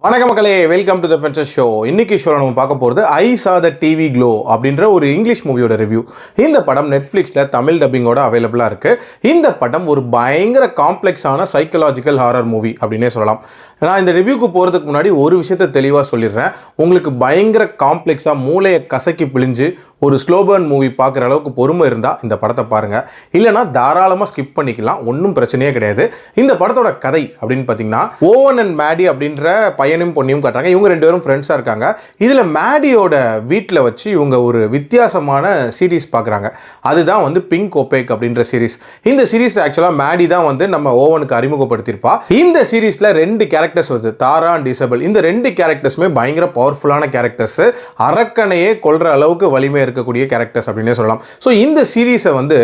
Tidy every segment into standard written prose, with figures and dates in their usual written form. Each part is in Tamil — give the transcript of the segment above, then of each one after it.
வணக்கம் மக்களே, welcome to the fences show. இன்னைக்கு ஷோவில் நம்ம பார்க்க போகிறது ஐ சா த டிவி க்ளோ அப்படின்ற ஒரு இங்கிலீஷ் மூவியோட ரிவ்யூ. இந்த படம் நெட்ஃப்ளிக்ஸில் தமிழ் டப்பிங்கோட அவைலபிளாக இருக்குது. இந்த படம் ஒரு பயங்கர காம்ப்ளெக்ஸான சைக்கலாஜிக்கல் ஹாரர் மூவி அப்படின்னே சொல்லலாம். நான் இந்த ரிவ்யூக்கு போகிறதுக்கு முன்னாடி ஒரு விஷயத்தை தெளிவாக சொல்லிடுறேன். உங்களுக்கு பயங்கர காம்ப்ளெக்ஸாக மூளையை கசக்கி பிழிஞ்சு ஒரு ஸ்லோபர்ன் மூவி பார்க்குற அளவுக்கு பொறுமை இருந்தால் இந்த படத்தை பாருங்கள். இல்லைனா தாராளமாக ஸ்கிப் பண்ணிக்கலாம், ஒன்றும் பிரச்சனையே கிடையாது. இந்த படத்தோட கதை அப்படின்னு பார்த்தீங்கன்னா, ஓவன் அண்ட் மேடி அப்படின்ற பையனும் பொண்ணையும் காட்டுறாங்க. இவங்க ரெண்டு பேரும் ஃப்ரெண்ட்ஸாக இருக்காங்க. இதில் மேடியோட வீட்டில் வச்சு இவங்க ஒரு வித்தியாசமான சீரீஸ் பார்க்குறாங்க. அதுதான் வந்து பிங்க் ஒபேக் அப்படின்ற சீரீஸ். இந்த சீரீஸ் ஆக்சுவலாக மேடி தான் வந்து நம்ம ஓவனுக்கு அறிமுகப்படுத்தியிருப்பா. இந்த சீரீஸில் ரெண்டு கேரக்டர்ஸ் வருது, தாரா அண்ட் இசபெல். இந்த ரெண்டு கேரக்டர்ஸுமே பயங்கர பவர்ஃபுல்லான கேரக்டர்ஸ், அரக்கனையே கொல்ற அளவுக்கு வலிமை இருக்கக்கூடிய கேரக்டர்ஸ் அப்படின்னே சொல்லலாம். ஸோ இந்த சீரீஸை வந்து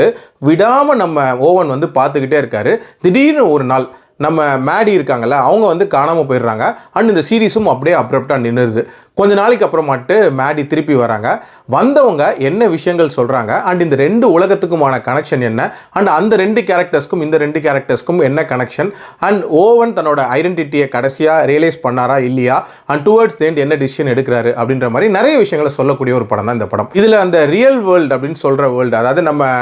விடாமல் நம்ம ஓவன் வந்து பார்த்துக்கிட்டே இருக்காரு. திடீர்னு ஒரு நாள் நம்ம மேடி இருக்காங்கல்ல, அவங்க வந்து காணாமல் போயிடுறாங்க. அண்ட் இந்த சீரீஸும் அப்படியே அப்ரப்டாக நின்றுது. கொஞ்ச நாளைக்கு அப்புறமாட்டு மேடி திருப்பி வராங்க. வந்தவங்க என்ன விஷயங்கள் சொல்கிறாங்க, அண்ட் இந்த ரெண்டு உலகத்துக்குமான கனெக்ஷன் என்ன, அண்ட் அந்த ரெண்டு கேரக்டர்ஸ்க்கும் இந்த ரெண்டு கேரக்டர்ஸ்க்கும் என்ன கனெக்ஷன், அண்ட் ஓவன் தன்னோட ஐடென்டிட்டியை கடைசியாக ரியலைஸ் பண்ணாரா இல்லையா, அண்ட் டுவர்ட்ஸ் தி எண்ட் என்ன டிசிஷன் எடுக்கிறாரு அப்படின்ற மாதிரி நிறைய விஷயங்களை சொல்லக்கூடிய ஒரு படம் தான் இந்த படம். இதில் அந்த ரியல் வேர்ல்டு அப்படின்னு சொல்கிற வேர்ல்டு, அதாவது நம்ம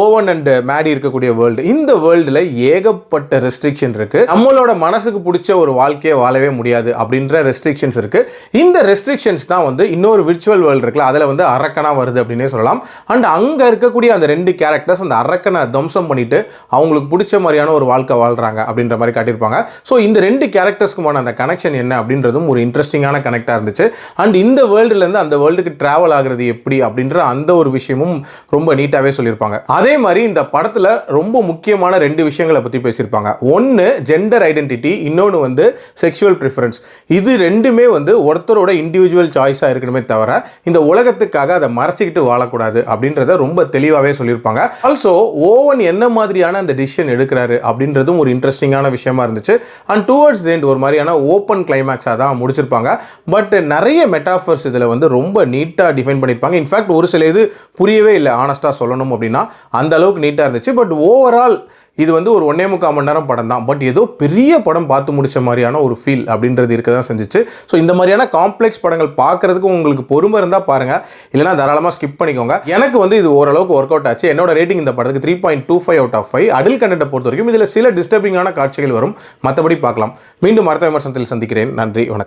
ஓவன் அண்ட் மேடி இருக்கக்கூடிய வேர்ல்டு, இந்த வேர்ல்டில் ஏகப்பட்ட ரெஸ்ட்ரிக்ஷன் இருக்குது. நம்மளோட மனசுக்கு பிடிச்ச ஒரு வாழ்க்கையை வாழவே முடியாது அப்படின்ற ரெஸ்ட்ரிக்ஷன்ஸ் இருக்குது. இந்த ரெஸ்ட்ரிக்ஷன்ஸ் தான் வந்து இன்னொரு விர்ச்சுவல் வேர்ல்டு இருக்குல்ல, அதில் வந்து அரக்கனா வருது அப்படின்னே சொல்லலாம். அண்ட் அங்கே இருக்கக்கூடிய அந்த ரெண்டு கேரக்டர்ஸ் அந்த அரக்கனை தம்சம் பண்ணிட்டு அவங்களுக்கு பிடிச்ச மாதிரியான ஒரு வாழ்க்கை வாழ்கிறாங்க அப்படின்ற மாதிரி காட்டியிருப்பாங்க. ஸோ இந்த ரெண்டு கேரக்டர்ஸ்க்குமான அந்த கனெக்ஷன் என்ன அப்படின்றதும் ஒரு இன்ட்ரெஸ்டிங்கான கனெக்டாக இருந்துச்சு. அண்ட் இந்த வேர்ல்டுலேருந்து அந்த வேர்ல்டுக்கு ட்ராவல் ஆகுறது எப்படி அப்படின்ற அந்த ஒரு விஷயமும் ரொம்ப நீட்டாகவே சொல்லியிருப்பாங்க. அதே மாதிரி இந்த படத்தில் ரொம்ப முக்கியமான ரெண்டு விஷயங்களை பற்றி பேசியிருப்பாங்க. ஒன்று ஜெண்டர் ஐடென்டிட்டி, இன்னொன்று வந்து செக்ஷுவல் ப்ரிஃபரன்ஸ். இது ரெண்டுமே வந்து ஒருத்தரோட இண்டிவிஜுவல் சாய்ஸாக இருக்கணுமே தவிர இந்த உலகத்துக்காக அதை மறைச்சிக்கிட்டு வாழக்கூடாது அப்படின்றத ரொம்ப தெளிவாகவே சொல்லியிருப்பாங்க. ஆல்சோ ஓவன் என்ன மாதிரியான அந்த டிசிஷன் எடுக்கிறாரு அப்படின்றதும் ஒரு இன்ட்ரெஸ்டிங்கான விஷயமா இருந்துச்சு. அண்ட் டுவர்ட்ஸ் தி எண்ட் ஒரு மாதிரியான ஓப்பன் கிளைமேக்ஸாக தான் முடிச்சிருப்பாங்க. பட் நிறைய மெட்டாஃபர்ஸ் இதில் வந்து ரொம்ப நீட்டாக டிஃபைன் பண்ணியிருப்பாங்க. இன்ஃபேக்ட் ஒரு சில இது புரியவே இல்லை, ஆனஸ்ட்டாக சொல்லணும் அப்படின்னா. அந்த அளவுக்கு நீட்டாக இருந்துச்சு. பட் ஓவரால் இது வந்து ஒரு 1.25 மணி நேரம் படம் தான். பட் ஏதோ பெரிய படம் பார்த்து முடிச்ச மாதிரியான ஒரு ஃபீல் அப்படின்றது இருக்க தான் செஞ்சிச்சு. ஸோ இந்த மாதிரியான காம்ப்ளெக்ஸ் படங்கள் பார்க்கறதுக்கு உங்களுக்கு பொறுமை இருந்தால் பாருங்கள், இல்லைனா தாராளமாக ஸ்கிப் பண்ணிக்கோங்க. எனக்கு வந்து இது ஓரளவுக்கு ஒர்க் அவுட் ஆச்சு. என்னோட ரேட்டிங் இந்த படத்துக்கு 3.25 அவுட் ஆஃப் 5. அடல்ட் கண்டென்ட்டை பொறுத்த வரைக்கும் இதில் சில டிஸ்டர்பிங்கான காட்சிகள் வரும், மற்றபடி பார்க்கலாம். மீண்டும் அடுத்த விமர்சனத்தில் சந்திக்கிறேன். நன்றி, வணக்கம்.